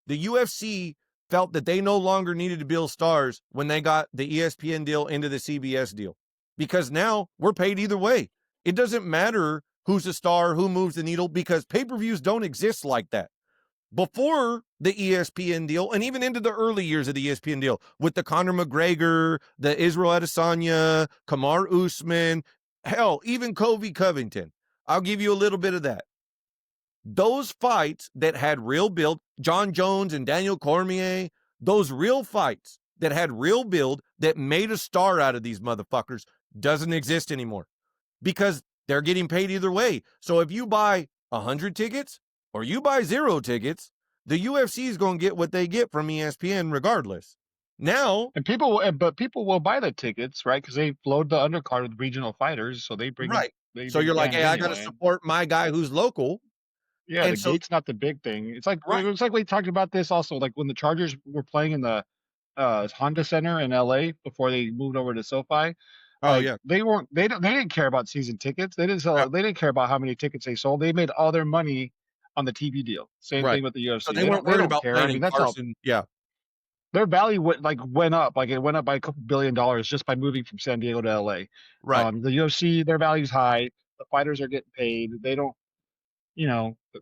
The UFC felt that they no longer needed to build stars when they got the ESPN deal into the CBS deal, because now we're paid either way. It doesn't matter who's a star, who moves the needle, because pay-per-views don't exist like that. Before the ESPN deal, and even into the early years of the ESPN deal, with the Conor McGregor, the Israel Adesanya, Kamaru Usman, hell, even Kobe Covington. I'll give you a little bit of that. Those fights that had real build, John Jones and Daniel Cormier, those real fights that had real build that made a star out of these motherfuckers doesn't exist anymore, because they're getting paid either way. So if you buy 100 tickets or you buy 0 tickets, the UFC is going to get what they get from ESPN regardless. Now, But people will buy the tickets, right? Because they load the undercard with regional fighters, so right. they So bring you're like, fans hey, I got to anyway. support my guy who's local. Yeah, the And so, gate's not the big thing. right. It's like we talked about this also, like when the Chargers were playing in the Honda Center in LA before they moved over to SoFi. Oh, Like yeah. they didn't care about season tickets. Yeah. They didn't care about how many tickets they sold. They made all their money on the TV deal. Same Right. thing with the So UFC. they weren't They worried don't about care. I playing mean, in that's how Carson. Yeah. their value went up. Like it went up by a couple $1 billion just by moving from San Diego to LA. Right. The UFC, their value's high. The fighters are getting paid. They don't,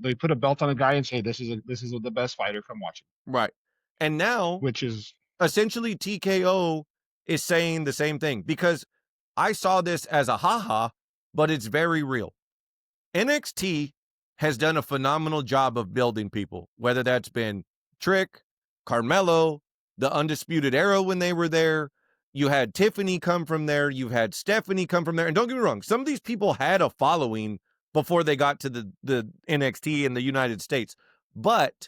they put a belt on a guy and say this is the best fighter from watching, Right. And now, which is essentially, TKO is saying the same thing, because I saw this as a haha, but it's very real. NXT has done a phenomenal job of building people, whether that's been Trick, Carmelo, the Undisputed Era when they were there. You had Tiffany come from there. You've had Stephanie come from there. And don't get me wrong, some of these people had a following before they got to the NXT in the United States. But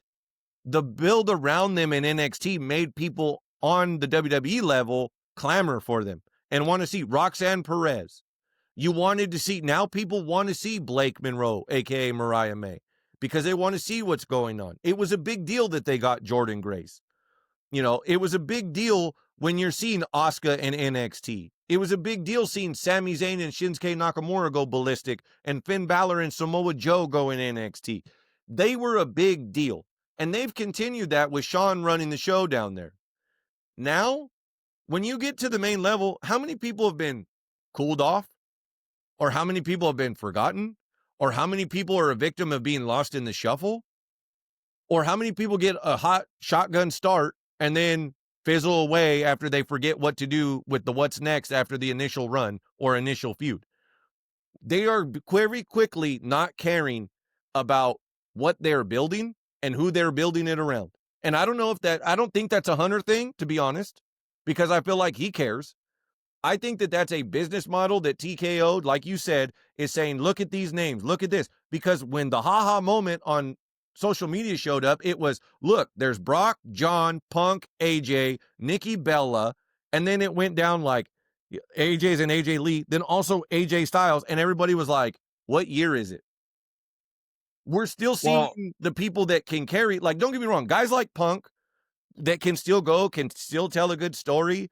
the build around them in NXT made people on the WWE level clamor for them and want to see Roxanne Perez. You wanted to see, now people want to see Blake Monroe, aka Mariah May, because they want to see what's going on. It was a big deal that they got Jordan Grace. It was a big deal when you're seeing Asuka and NXT. It was a big deal seeing Sami Zayn and Shinsuke Nakamura go ballistic and Finn Balor and Samoa Joe go in NXT. They were a big deal. And they've continued that with Sean running the show down there. Now, when you get to the main level, how many people have been cooled off? Or how many people have been forgotten? Or how many people are a victim of being lost in the shuffle? Or how many people get a hot shotgun start and then fizzle away after they forget what to do with the what's next after the initial run or initial feud? They are very quickly not caring about what they're building and who they're building it around. And I don't think that's a Hunter thing, to be honest, because I feel like he cares. I think that that's a business model that TKO, like you said, is saying, look at these names, look at this. Because when the haha moment on social media showed up, it was, look, there's Brock, John, Punk, AJ, Nikki Bella, and then it went down like AJ's and AJ Lee, then also AJ Styles, and everybody was like, what year is it? We're still well, seeing the people that can carry, like, don't get me wrong, guys like Punk that can still go, can still tell a good story.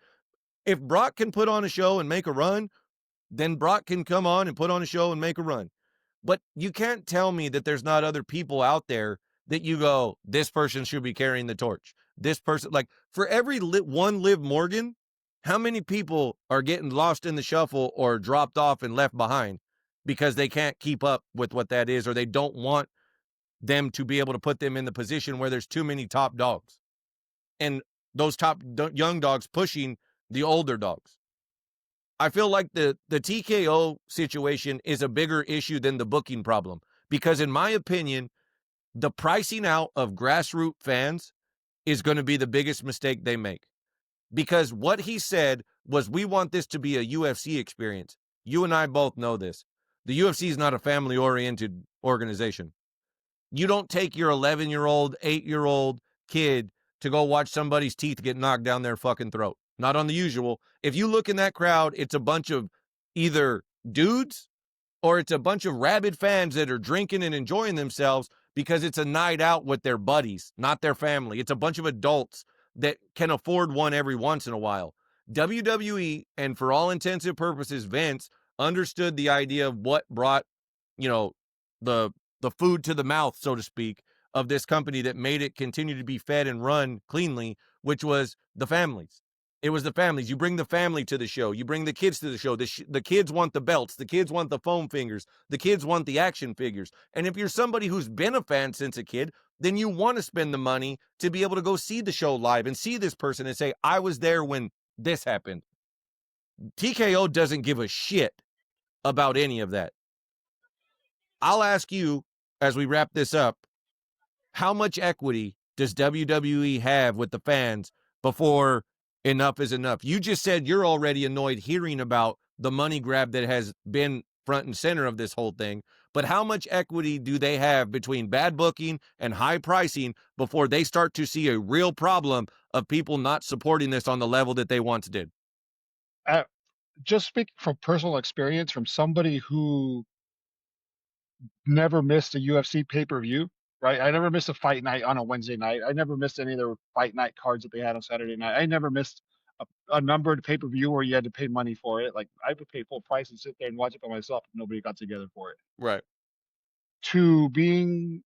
If Brock can put on a show and make a run, then Brock can come on and put on a show and make a run. But you can't tell me that there's not other people out there that you go, this person should be carrying the torch. This person, like, for every one Liv Morgan, how many people are getting lost in the shuffle or dropped off and left behind because they can't keep up with what that is, or they don't want them to be able to put them in the position where there's too many top dogs and those top young dogs pushing the older dogs. I feel like the TKO situation is a bigger issue than the booking problem because, in my opinion, the pricing out of grassroots fans is going to be the biggest mistake they make. Because what he said was, we want this to be a UFC experience. You and I both know this. The UFC is not a family oriented organization. You don't take your 11-year-old, 8-year-old kid to go watch somebody's teeth get knocked down their fucking throat. Not on the usual. If you look in that crowd, it's a bunch of either dudes or it's a bunch of rabid fans that are drinking and enjoying themselves because it's a night out with their buddies, not their family. It's a bunch of adults that can afford one every once in a while. WWE, and for all intents and purposes, Vince understood the idea of what brought, you know, the food to the mouth, so to speak, of this company that made it continue to be fed and run cleanly, which was the families. It was the families. You bring the family to the show. You bring the kids to the show. The kids want the belts. The kids want the foam fingers. The kids want the action figures. And if you're somebody who's been a fan since a kid, then you want to spend the money to be able to go see the show live and see this person and say, I was there when this happened. TKO doesn't give a shit about any of that. I'll ask you as we wrap this up, how much equity does WWE have with the fans before enough is enough? You just said you're already annoyed hearing about the money grab that has been front and center of this whole thing, but how much equity do they have between bad booking and high pricing before they start to see a real problem of people not supporting this on the level that they once did? Uh, just speaking from personal experience, from somebody who never missed a UFC pay-per-view, right? I never missed a fight night on a Wednesday night. I never missed any of their fight night cards that they had on Saturday night. I never missed a numbered pay-per-view where you had to pay money for it. Like I would pay full price and sit there and watch it by myself. And nobody got together for it. Right. To being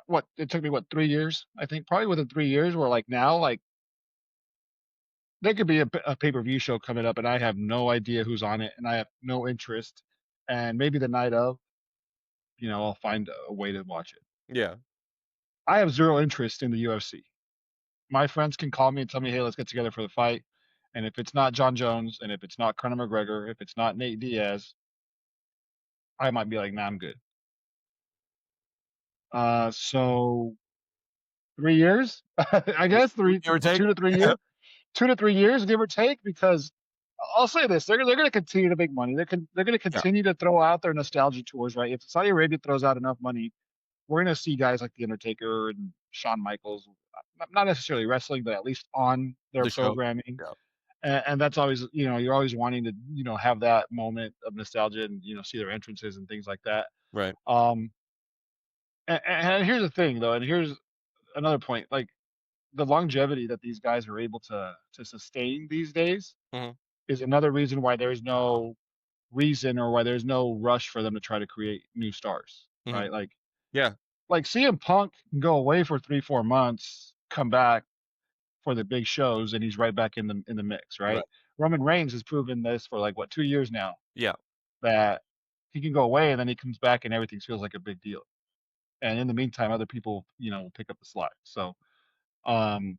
what it took me, what, 3 years? I think probably within 3 years. Where like now, like there could be a pay-per-view show coming up, and I have no idea who's on it, and I have no interest. And maybe the night of, I'll find a way to watch it. Yeah. I have zero interest in the UFC. My friends can call me and tell me, "Hey, let's get together for the fight." And if it's not John Jones, and if it's not Conor McGregor, if it's not Nate Diaz, I might be like, "Nah, I'm good." So 3 years, I guess Give or take. 2 to 3 years, 2 to 3 years, give or take. Because I'll say this: they're going to continue to make money. They're going to Yeah. continue to throw out their nostalgia tours, right? If Saudi Arabia throws out enough money, we're going to see guys like the Undertaker and Shawn Michaels, not necessarily wrestling, but at least on their The show. programming. Yeah. And that's always, you're always wanting to, have that moment of nostalgia and, see their entrances and things like that. Right. Um, and here's the thing though, and here's another point, like the longevity that these guys are able to sustain these days Mhm. is another reason why there's no reason or why there's no rush for them to try to create new stars, Mhm. right? Yeah. Like CM Punk can go away for 3, 4 months, come back for the big shows, and he's right back in the mix, Right. right? Roman Reigns has proven this for like what, 2 years now, Yeah. that he can go away and then he comes back and everything feels like a big deal. And in the meantime, other people, pick up the slack. So, um,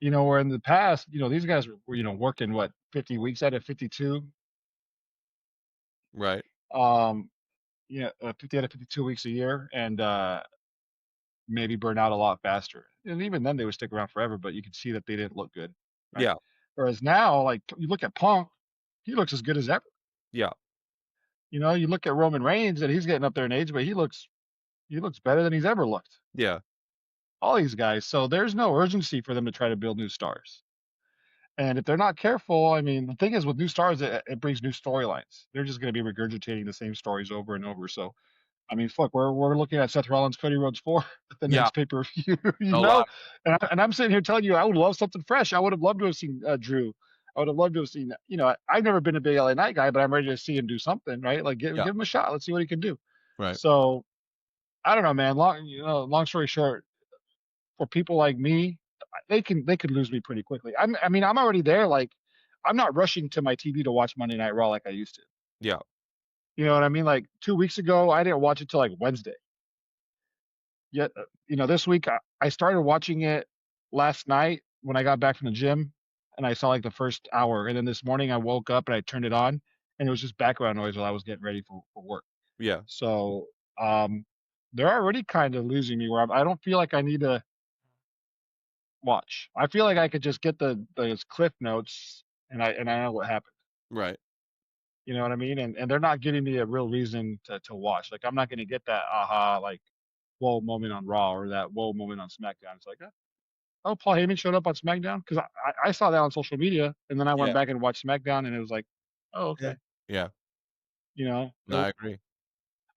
where in the past, these guys were, working what, 50 weeks out of 52, Right. 50 out of 52 weeks a year, and maybe burn out a lot faster. And even then, they would stick around forever, but you could see that they didn't look good, right? Yeah. Whereas now, like you look at Punk, he looks as good as ever. Yeah. You look at Roman Reigns, and he's getting up there in age, but he looks better than he's ever looked. Yeah. All these guys, so there's no urgency for them to try to build new stars. And if they're not careful, I mean, the thing is with new stars, it brings new storylines. They're just going to be regurgitating the same stories over and over. So I mean, fuck, we're looking at Seth Rollins, Cody Rhodes 4 at the Yeah. next pay-per-view, A lot. And I'm sitting here telling you, I would love something fresh. I would have loved to have seen Drew. I would have loved to have seen, I've never been a big LA Knight guy, but I'm ready to see him do something, right? Like Yeah. give him a shot. Let's see what he can do. Right. So I don't know, man. Long story short, for people like me, they could lose me pretty quickly. I'm already there. Like I'm not rushing to my TV to watch Monday Night Raw like I used to. Yeah. You know what I mean? Like 2 weeks ago, I didn't watch it till like Wednesday. Yet, this week I started watching it last night when I got back from the gym. and I saw like the first hour, and then this morning I woke up and I turned it on, and it was just background noise while I was getting ready for work. Yeah. So they're already kind of losing me where I don't feel like I need to watch. I feel like I could just get the cliff notes and I know what happened. Right. You know what I mean? And they're not giving me a real reason to watch. Like I'm not going to get that aha like whoa moment on Raw or that whoa moment on SmackDown. It's like oh, Paul Heyman showed up on SmackDown because I saw that on social media, and then I went Yeah. back and watched SmackDown, and it was like, oh, Yeah. okay, Yeah. you know, No, I agree.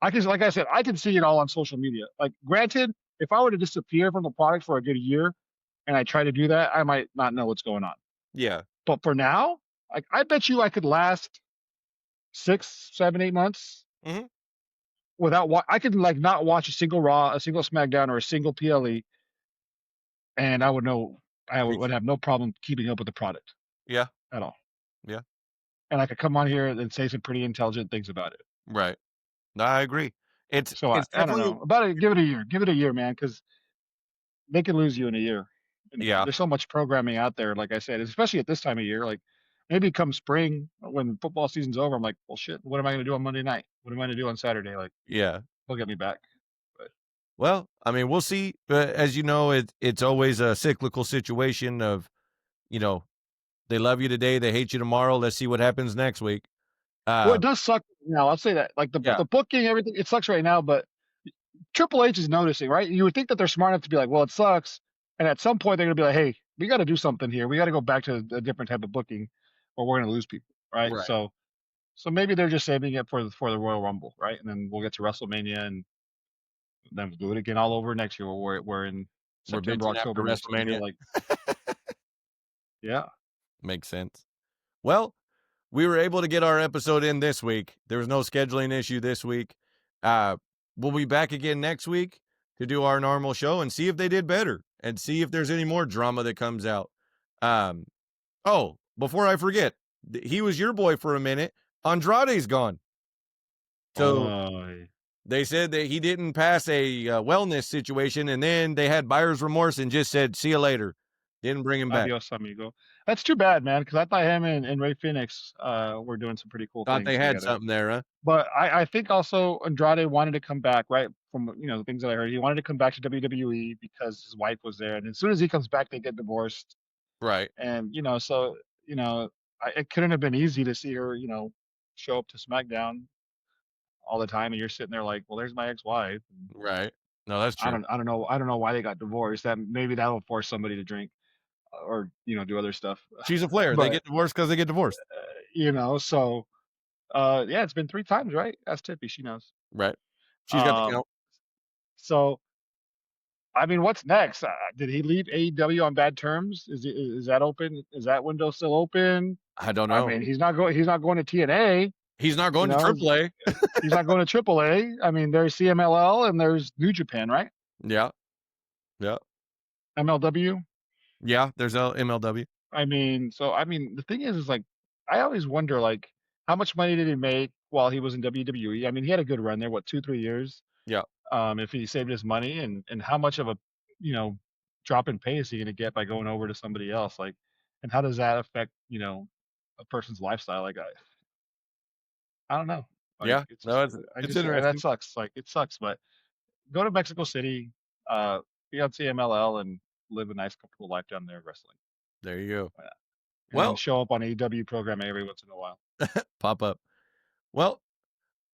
I can, like I said, I can see it all on social media. Like, granted, if I were to disappear from the product for a good year, and I try to do that, I might not know what's going on. Yeah. But for now, like, I bet you I could last 6, 7, 8 months Hmm. without I could like not watch a single Raw, a single SmackDown, or a single PLE, and I would know I Me would too. have no problem keeping up with the product Yeah. at all. Yeah. And I could come on here and say some pretty intelligent things about it. Right. No, I agree. It's So it's I don't definitely know about it. Give it a year, man, because they could lose you in a year. And yeah. there's so much programming out there. Like I said, especially at this time of year. Like maybe come spring when football season's over, I'm like, well, shit. What am I going to do on Monday night? What am I going to do on Saturday? Like Yeah. they'll get me back. But Well, I mean, we'll see. As you know, it's always a cyclical situation of, you know, they love you today, they hate you tomorrow. Let's see what happens next week. well, it Uh, does suck now. I'll say that. Like yeah. the booking, everything, it sucks right now. But Triple H is noticing, right? You would think that they're smart enough to be like, well, it sucks. And at some point, they're going to be like, hey, we got to do something here. We got to go back to a different type of booking or we're going to lose people, right? Right. So maybe they're just saving it for the Royal Rumble, right? And then we'll get to WrestleMania and then we'll do it again all over next year. We're in We're September, bitching after October. We're sitting here WrestleMania. like, yeah. Makes sense. Well, we were able to get our episode in this week. There was no scheduling issue this week. Uh, we'll be back again next week to do our normal show and see if they did better and see if there's any more drama that comes out. Um, oh, before I forget, he was your boy for a minute. Andrade's gone. So Oh, they said that he didn't pass a wellness situation, and then they had buyer's remorse and just said, "See you later." Didn't bring him back. adios, amigo. That's too bad, man, because I thought him and Ray Phoenix were doing some pretty cool Thought they things had together. something there, huh? But I think also Andrade wanted to come back, right? From the things that I heard, he wanted to come back to WWE because his wife was there, and as soon as he comes back, they get divorced. Right, And so it couldn't have been easy to see her, show up to SmackDown all the time, and you're sitting there like, well, there's my ex-wife. And right. No, that's true. I don't know why they got divorced. That maybe that'll force somebody to drink or do other stuff. She's a player. They But get divorced because they get divorced. so yeah, it's been 3 times, right? Ask Tiffy, she knows. Right. She's got the Um, count. so I mean, what's next? Did he leave AEW on bad terms? Is that open? Is that window still open? I don't I know. mean, he's not going. He's not going to TNA. He's not You going to know, AAA. he's not going to AAA. I mean, there's CMLL and there's New Japan, right? Yeah, yeah, MLW. yeah. There's MLW. I mean, the thing is like, I always wonder like, how much money did he make while he was in WWE? I mean, he had a good run there. What, 2, 3 years? Yeah, If he saved his money and how much of a you know drop in pay is he going to get by going over to somebody else, like, and how does that affect a person's lifestyle? Like I don't know, like yeah. it's just No, I it's just that interesting. sucks, like it sucks, but go to Mexico City, be on CMLL and live a nice comfortable life down there wrestling. There you go. Yeah. And then Well, show up on AEW programming every once in a while. pop up. Well,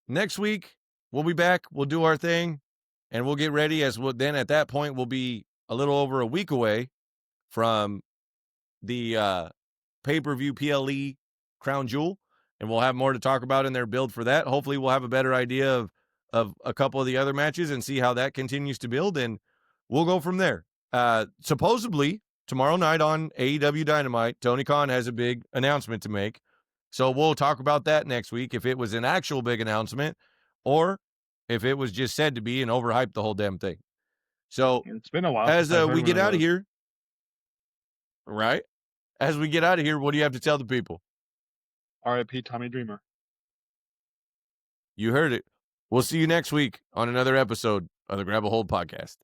next week we'll be back. We'll do our thing, and we'll get ready. As well, then at that point we'll be a little over a week away from the pay-per-view PLE Crown Jewel, and we'll have more to talk about in their build for that. Hopefully, we'll have a better idea of a couple of the other matches and see how that continues to build, and we'll go from there. Supposedly, tomorrow night on AEW Dynamite, Tony Khan has a big announcement to make. So we'll talk about that next week, if it was an actual big announcement or if it was just said to be and overhyped the whole damn thing. So It's been a while as since I've heard we one get of out of those. here, right? As we get out of here, what do you have to tell the people? R.I.P. Tommy Dreamer. You heard it. We'll see you next week on another episode of the Grab a Hold podcast.